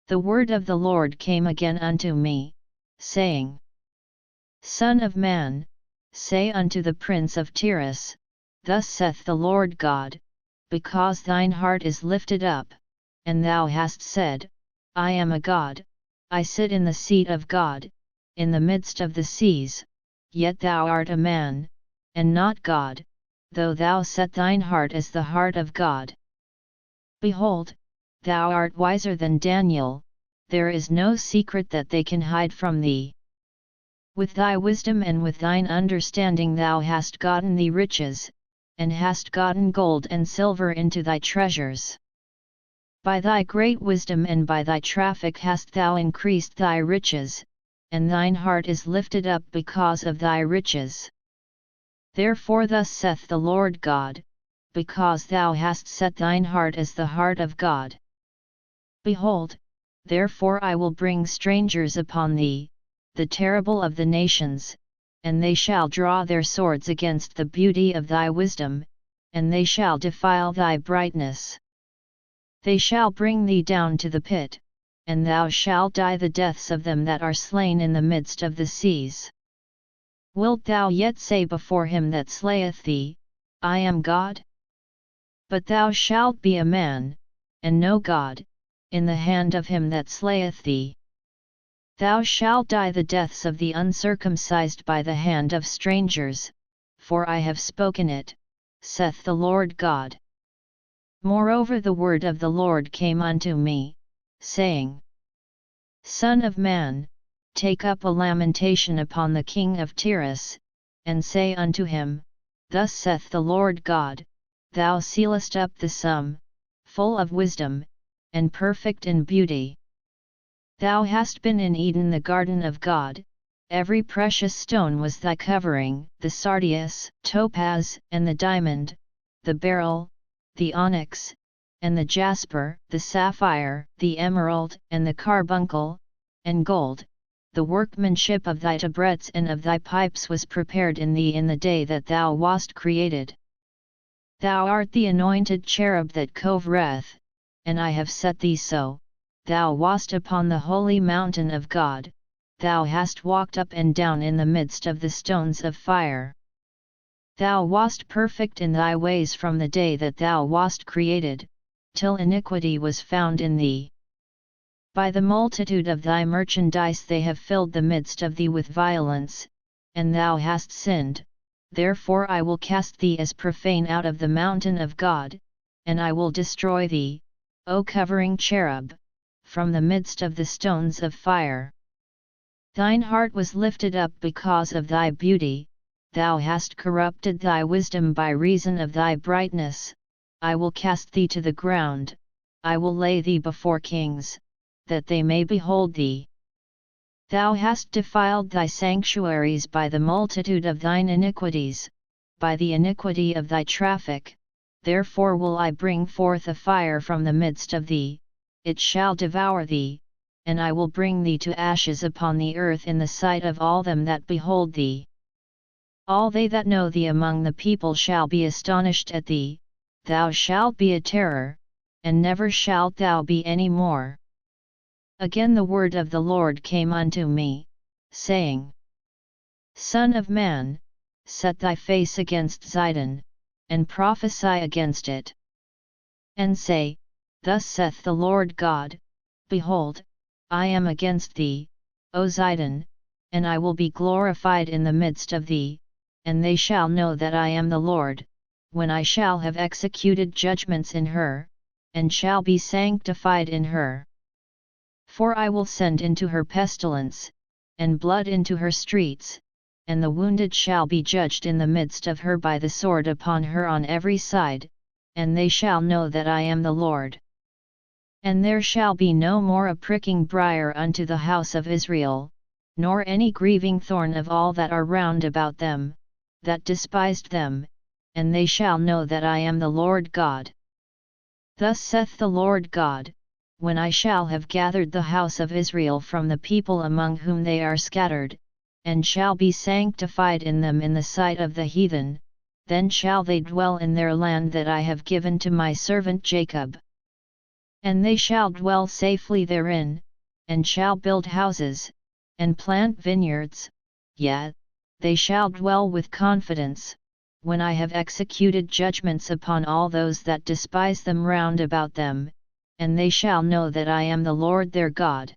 The word of the Lord came again unto me, saying, Son of man, say unto the prince of Tyrus, Thus saith the Lord God, because thine heart is lifted up, and thou hast said, I am a god, I sit in the seat of God, in the midst of the seas, yet thou art a man, and not God, though thou set thine heart as the heart of God. Behold, thou art wiser than Daniel, there is no secret that they can hide from thee. With thy wisdom and with thine understanding thou hast gotten thee riches, and hast gotten gold and silver into thy treasures. By thy great wisdom and by thy traffic hast thou increased thy riches, and thine heart is lifted up because of thy riches. Therefore thus saith the Lord God, because thou hast set thine heart as the heart of God. Behold, therefore I will bring strangers upon thee, the terrible of the nations, and they shall draw their swords against the beauty of thy wisdom, and they shall defile thy brightness. They shall bring thee down to the pit, and thou shalt die the deaths of them that are slain in the midst of the seas. Wilt thou yet say before him that slayeth thee, I am God? But thou shalt be a man, and no God, in the hand of him that slayeth thee. Thou shalt die the deaths of the uncircumcised by the hand of strangers, for I have spoken it, saith the Lord God. Moreover the word of the Lord came unto me, saying, Son of man, take up a lamentation upon the king of Tyrus, and say unto him, Thus saith the Lord God, Thou sealest up the sum, full of wisdom, and perfect in beauty. Thou hast been in Eden the garden of God, every precious stone was thy covering, the sardius, topaz, and the diamond, the beryl, the onyx, and the jasper, the sapphire, the emerald, and the carbuncle, and gold. The workmanship of thy tabrets and of thy pipes was prepared in thee in the day that thou wast created. Thou art the anointed cherub that covereth, and I have set thee so. Thou wast upon the holy mountain of God, thou hast walked up and down in the midst of the stones of fire. Thou wast perfect in thy ways from the day that thou wast created, till iniquity was found in thee. By the multitude of thy merchandise they have filled the midst of thee with violence, and thou hast sinned, therefore I will cast thee as profane out of the mountain of God, and I will destroy thee, O covering cherub, from the midst of the stones of fire. Thine heart was lifted up because of thy beauty, thou hast corrupted thy wisdom by reason of thy brightness. I will cast thee to the ground, I will lay thee before kings, that they may behold thee. Thou hast defiled thy sanctuaries by the multitude of thine iniquities, by the iniquity of thy traffic, therefore will I bring forth a fire from the midst of thee, it shall devour thee, and I will bring thee to ashes upon the earth in the sight of all them that behold thee. All they that know thee among the people shall be astonished at thee, thou shalt be a terror, and never shalt thou be any more. Again the word of the Lord came unto me, saying, Son of man, set thy face against Zidon, and prophesy against it. And say, Thus saith the Lord God, Behold, I am against thee, O Zidon, and I will be glorified in the midst of thee, and they shall know that I am the Lord, when I shall have executed judgments in her, and shall be sanctified in her. For I will send into her pestilence, and blood into her streets, and the wounded shall be judged in the midst of her by the sword upon her on every side, and they shall know that I am the Lord. And there shall be no more a pricking briar unto the house of Israel, nor any grieving thorn of all that are round about them, that despised them, and they shall know that I am the Lord God. Thus saith the Lord God, when I shall have gathered the house of Israel from the people among whom they are scattered, and shall be sanctified in them in the sight of the heathen, then shall they dwell in their land that I have given to my servant Jacob. And they shall dwell safely therein, and shall build houses, and plant vineyards, yet, they shall dwell with confidence, when I have executed judgments upon all those that despise them round about them, and they shall know that I am the Lord their God.